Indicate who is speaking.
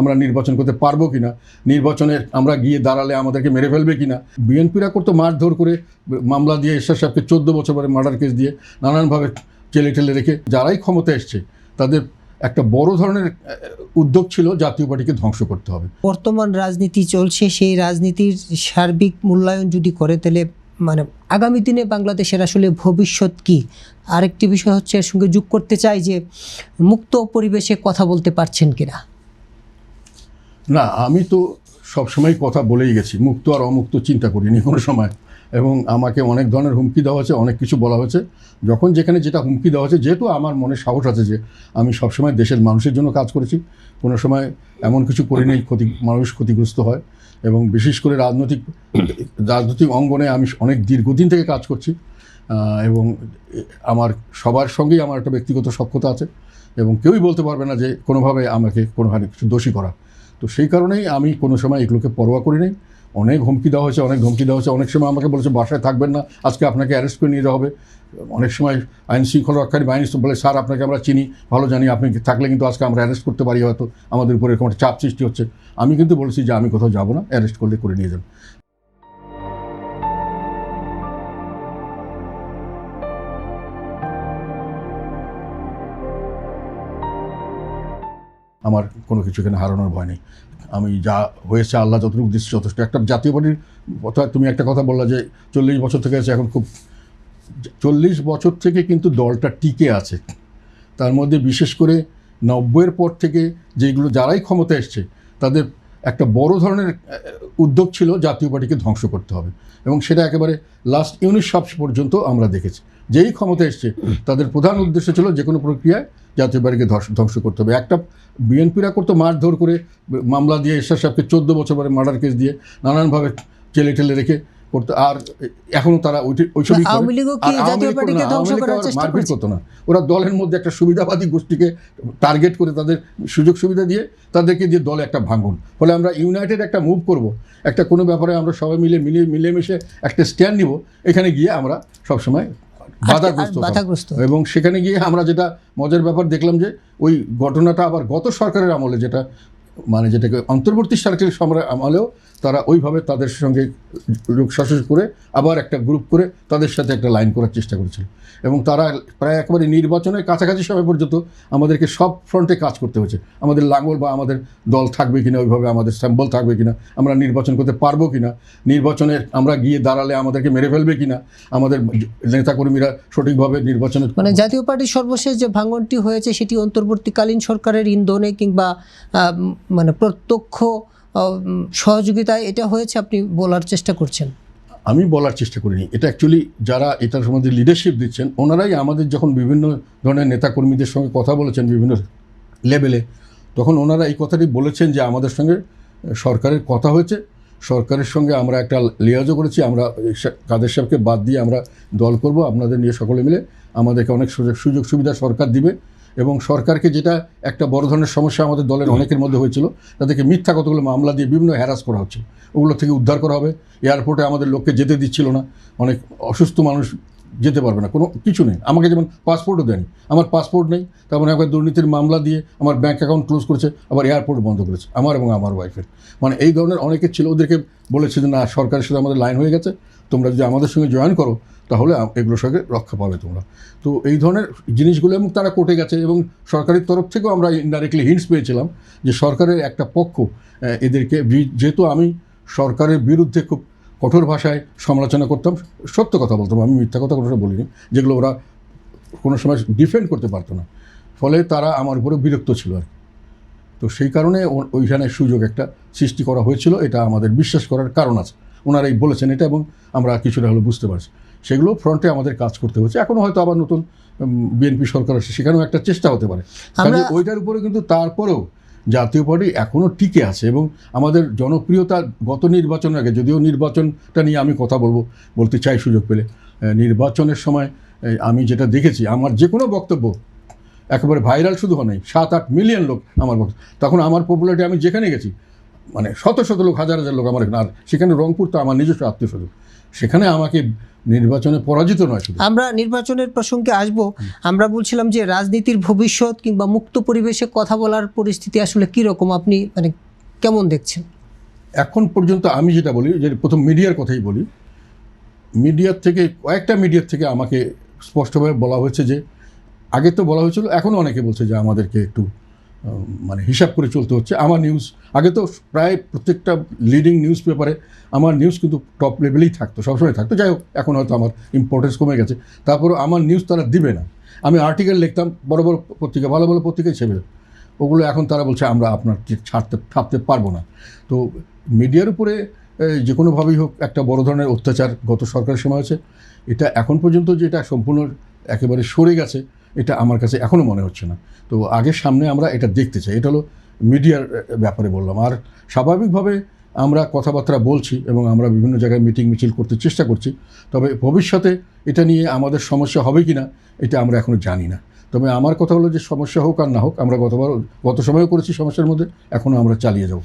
Speaker 1: আমরা নির্বাচন করতে পারবো কিনা, নির্বাচনে আমরা গিয়ে দাঁড়ালে আমাদেরকে মেরে ফেলবে কিনা। বিএনপিরা করতো মারধর করে, মামলা দিয়ে এরশাদ সাহেবকে 14 বছর পরে মার্ডার কেস দিয়ে নানানভাবে চেলে ঠেলে রেখে যারাই ক্ষমতা এসছে তাদের একটা বড় ধরনের উদ্যোগ ছিল জাতীয় পার্টিকে ধ্বংস করতে হবে।
Speaker 2: বর্তমান রাজনীতি চলছে, সেই রাজনীতির সার্বিক মূল্যায়ন যদি করে তাহলে মানে আগামী দিনে বাংলাদেশের আসলে ভবিষ্যৎ কি? আরেকটি বিষয় হচ্ছে এর সঙ্গে যোগ করতে চাই যে মুক্ত পরিবেশে কথা বলতে পারছেন কিনা।
Speaker 1: না, আমি তো সবসময় কথা বলেই গেছি, মুক্ত আর অমুক্ত চিন্তা করিনি কোনো সময়, এবং আমাকে অনেক ধরনের হুমকি দেওয়া হয়েছে, অনেক কিছু বলা হয়েছে। যখন যেখানে যেটা হুমকি দেওয়া হয়েছে, যেহেতু আমার মনে সাহস আছে যে আমি সবসময় দেশের মানুষের জন্য কাজ করেছি, কোনো সময় এমন কিছু করিনি মানুষ ক্ষতিগ্রস্ত হয়, এবং বিশেষ করে রাজনৈতিক অঙ্গনে আমি অনেক দীর্ঘদিন থেকে কাজ করছি, এবং আমার সবার সঙ্গেই আমার একটা ব্যক্তিগত সখ্যতা আছে, এবং কেউই বলতে পারবে না যে কোনোভাবে আমাকে কোনোভাবে কিছু দোষী করা। তো সেই কারণেই আমি কোনো সময় এগুলোকে পরোয়া করি নাই। অনেক হুমকি দেওয়া হয়েছে, অনেক ধমকি দেওয়া হয়েছে, অনেক সময় আমাকে বলেছে বাসায় থাকবেন না, আজকে আপনাকে অ্যারেস্ট করে নিয়ে যাওয়া হবে। অনেক সময় আইন শৃঙ্খলা রক্ষাকারী বাহিনী বলে, স্যার আপনাকে আমরা চিনি, ভালো জানি, আপনি থাকলে কিন্তু আজকে আমরা অ্যারেস্ট করতে পারি, হয়তো আমাদের উপরে এরকম একটা চাপ সৃষ্টি হচ্ছে। আমি কিন্তু বলেছি যে আমি কোথাও যাবো না, অ্যারেস্ট করলে করে নিয়ে যান। আমার কোনো কিছু এখানে হারানোর ভয় নেই। আমি যা হয়েছে আল্লাহ যতটুকু দিচ্ছে যথেষ্ট। একটা জাতীয় পার্টির কথা, তুমি একটা কথা বললা যে 40 বছর থেকে আছে, এখন খুব 40 বছর থেকে কিন্তু দলটা টিকে আছে। তার মধ্যে বিশেষ করে 90-এর পর থেকে যেগুলো যারাই ক্ষমতা এসছে তাদের একটা বড় ধরনের উদ্যোগ ছিল জাতীয় পার্টিকে ধ্বংস করতে হবে, এবং সেটা একেবারে লাস্ট ইউনিট সভা পর্যন্ত আমরা দেখেছি। যেই ক্ষমতা এসছে তাদের প্রধান উদ্দেশ্য ছিল যে কোনো প্রক্রিয়ায় জাতীয় পার্টিকে ধ্বংস করতে হবে। একটা বিএনপিরা করতো মারধর করে, মামলা দিয়ে এরশাদ সাহেবকে 14 বছর পরে মার্ডার কেস দিয়ে নানানভাবে চেলে ঠেলে রেখে করতো। আর এখনও তারা ওইসবই মারপিট করতো না। ওরা দলের মধ্যে একটা সুবিধাবাদী গোষ্ঠীকে টার্গেট করে তাদের সুযোগ সুবিধা দিয়ে তাদেরকে দিয়ে দলে একটা ভাঙন। ফলে আমরা ইউনাইটেড একটা মুভ করব, একটা কোনো ব্যাপারে আমরা সবাই মিলেমিশে একটা স্ট্যান্ড নিব, এখানে গিয়ে আমরা সবসময় বাধাগ্রস্ত। এবং সেখানে গিয়ে আমরা যেটা মজার ব্যাপার দেখলাম যে ওই ঘটনাটা আবার গত সরকারের আমলে, যেটাকে অন্তর্বর্তী সরকারের আমলেও তারা ওইভাবে তাদের সঙ্গে লোকশাসন করে আবার একটা গ্রুপ করে তাদের সাথে একটা লাইন করার চেষ্টা করেছিল, এবং তারা প্রায় একেবারে নির্বাচনের কাছাকাছি সময় পর্যন্ত আমাদেরকে সব ফ্রন্টে কাজ করতে হয়েছে। আমাদের লাঙ্গল বা আমাদের দল থাকবে কিনা, ওইভাবে আমাদের স্যাম্বল থাকবে কিনা, আমরা নির্বাচন করতে পারবো কিনা, নির্বাচনে আমরা গিয়ে দাঁড়ালে আমাদেরকে মেরে ফেলবে কিনা, আমাদের নেতাকর্মীরা সঠিকভাবে নির্বাচনে,
Speaker 2: মানে জাতীয় পার্টির সর্বশেষ যে ভাঙনটি হয়েছে সেটি অন্তর্বর্তীকালীন সরকারের ইন্ধনে কিংবা মানে প্রত্যক্ষ সহযোগিতায় এটা হয়েছে, আপনি বলার চেষ্টা করছেন?
Speaker 1: আমি বলার চেষ্টা করিনি। এটা অ্যাকচুয়ালি যারা এটার সম্বন্ধে লিডারশিপ দিচ্ছেন ওনারাই আমাদের যখন বিভিন্ন ধরনের নেতাকর্মীদের সঙ্গে কথা বলেছেন বিভিন্ন লেভেলে, তখন ওনারা এই কথাটি বলেছেন যে আমাদের সঙ্গে সরকারের কথা হয়েছে, সরকারের সঙ্গে আমরা একটা লিয়াজও করেছি, আমরা কাদের সাহেবকে বাদ দিয়ে আমরা দল করব, আপনাদের নিয়ে সকলে মিলে আমাদেরকে অনেক সুযোগ সুবিধা সরকার দিবে, এবং সরকারকে যেটা একটা বড় ধরনের সমস্যা আমাদের দলের অনেকের মধ্যে হয়েছিল, তাদেরকে মিথ্যা কতগুলো মামলা দিয়ে বিভিন্ন হ্যারাস করা হচ্ছে, ওগুলো থেকে উদ্ধার করা হবে। এয়ারপোর্টে আমাদের লোককে যেতে দিচ্ছিল না, অনেক অসুস্থ মানুষ যেতে পারবে না, কোনো কিছু নেই। আমাকে যেমন পাসপোর্টও দেয়নি, আমার পাসপোর্ট নেই, তারপর একবার দুর্নীতির মামলা দিয়ে আমার ব্যাঙ্ক অ্যাকাউন্ট ক্লোজ করেছে, আবার এয়ারপোর্ট বন্ধ করেছে আমার এবং আমার ওয়াইফের। মানে এই ধরনের অনেকে ছিল, ওদেরকে বলেছে যে না, সরকারের সাথে আমাদের লাইন হয়ে গেছে, তোমরা যদি আমাদের সঙ্গে জয়েন করো তাহলে এগুলোর সঙ্গে রক্ষা পাবে তোমরা। তো এই ধরনের জিনিসগুলো এবং তারা কোর্টে গেছে, এবং সরকারের তরফ থেকেও আমরা ইনডাইরেক্টলি হিন্টস পেয়েছিলাম যে সরকারের একটা পক্ষ এদেরকে, যেহেতু আমি সরকারের বিরুদ্ধে খুব কঠোর ভাষায় সমালোচনা করতাম, সত্য কথা বলতাম, আমি মিথ্যা কথা কোনোটা বলিনি, যেগুলো ওরা কোনো সময় ডিফেন্ড করতে পারতো না, ফলে তারা আমার উপরে বিরক্ত ছিল আর কি। তো সেই কারণে ওইখানে সুযোগ একটা সৃষ্টি করা হয়েছিল, এটা আমাদের বিশ্বাস করার কারণ আছে, ওনারাই বলেছেন এটা, এবং আমরা কিছুটা হলো বুঝতে পারছি। সেগুলো ফ্রন্টে আমাদের কাজ করতে হচ্ছে। এখনও হয়তো আবার নতুন বিএনপি সরকার আসছে, সেখানেও একটা চেষ্টা হতে পারে, ওইটার উপরে কিন্তু তারপরেও জাতীয় পার্টি এখনও টিকে আছে, এবং আমাদের জনপ্রিয়তা গত নির্বাচনের আগে, যদিও নির্বাচনটা নিয়ে আমি কথা বলতে চাই সুযোগ পেলে, নির্বাচনের সময় আমি যেটা দেখেছি, আমার যে কোনো বক্তব্য একেবারে ভাইরাল শুধু হয় নাই, 7-8 মিলিয়ন লোক আমার বক্তব্য, তখন আমার পপুলারিটি আমি যেখানে গেছি মানে শত শত লোক, হাজার হাজার লোক আমার এখানে, আর সেখানে রংপুর তো আমার নিজস্ব আত্মীয়স্বজন, সেখানে আমাকে নির্বাচনে পরাজিত নয় শুধু।
Speaker 2: আমরা নির্বাচনের প্রসঙ্গে আসব। আমরা বলছিলাম যে রাজনীতির ভবিষ্যৎ কিংবা মুক্ত পরিবেশে কথা বলার পরিস্থিতি আসলে কীরকম, আপনি মানে কেমন দেখছেন?
Speaker 1: এখন পর্যন্ত আমি যেটা বলি, যে প্রথম মিডিয়ার কথাই বলি, মিডিয়ার থেকে, কয়েকটা মিডিয়ার থেকে আমাকে স্পষ্টভাবে বলা হয়েছে যে, আগে তো বলা হয়েছিল, এখনও অনেকে বলছে যে আমাদেরকে একটু মানে হিসাব করে চলতে হচ্ছে। আমার নিউজ আগে তো প্রায় প্রত্যেকটা লিডিং নিউজ পেপারে আমার নিউজ কিন্তু টপ লেভেলেই থাকতো, সবসময় থাকতো। যাই হোক, এখন হয়তো আমার ইম্পর্টেন্স কমে গেছে, তারপরও আমার নিউজ তারা দিবে না। আমি আর্টিকেল লিখতাম, বড় বড় পত্রিকা, ভালো ভালো পত্রিকায় ছেপে, ওগুলো এখন তারা বলছে আমরা আপনার ছাড়তে পারবো না। তো মিডিয়ার উপরে যে কোনোভাবেই হোক একটা বড় ধরনের অত্যাচার গত সরকারের সময় আছে, এটা এখন পর্যন্ত যে এটা সম্পূর্ণ একেবারে সরে গেছে, এটা আমার কাছে এখনও মনে হচ্ছে না। তো আগের সামনে আমরা এটা দেখতে চাই, এটা হলো মিডিয়ার ব্যাপারে বললাম। আর স্বাভাবিকভাবে আমরা কথাবার্তা বলছি এবং আমরা বিভিন্ন জায়গায় মিটিং মিছিল করতে চেষ্টা করছি, তবে ভবিষ্যতে এটা নিয়ে আমাদের সমস্যা হবে কি না এটা আমরা এখনও জানি না। তবে আমার কথা হলো যে সমস্যা হোক আর না হোক, আমরা গত সময়ও করেছি সমস্যার মধ্যে, এখনও আমরা চালিয়ে যাব।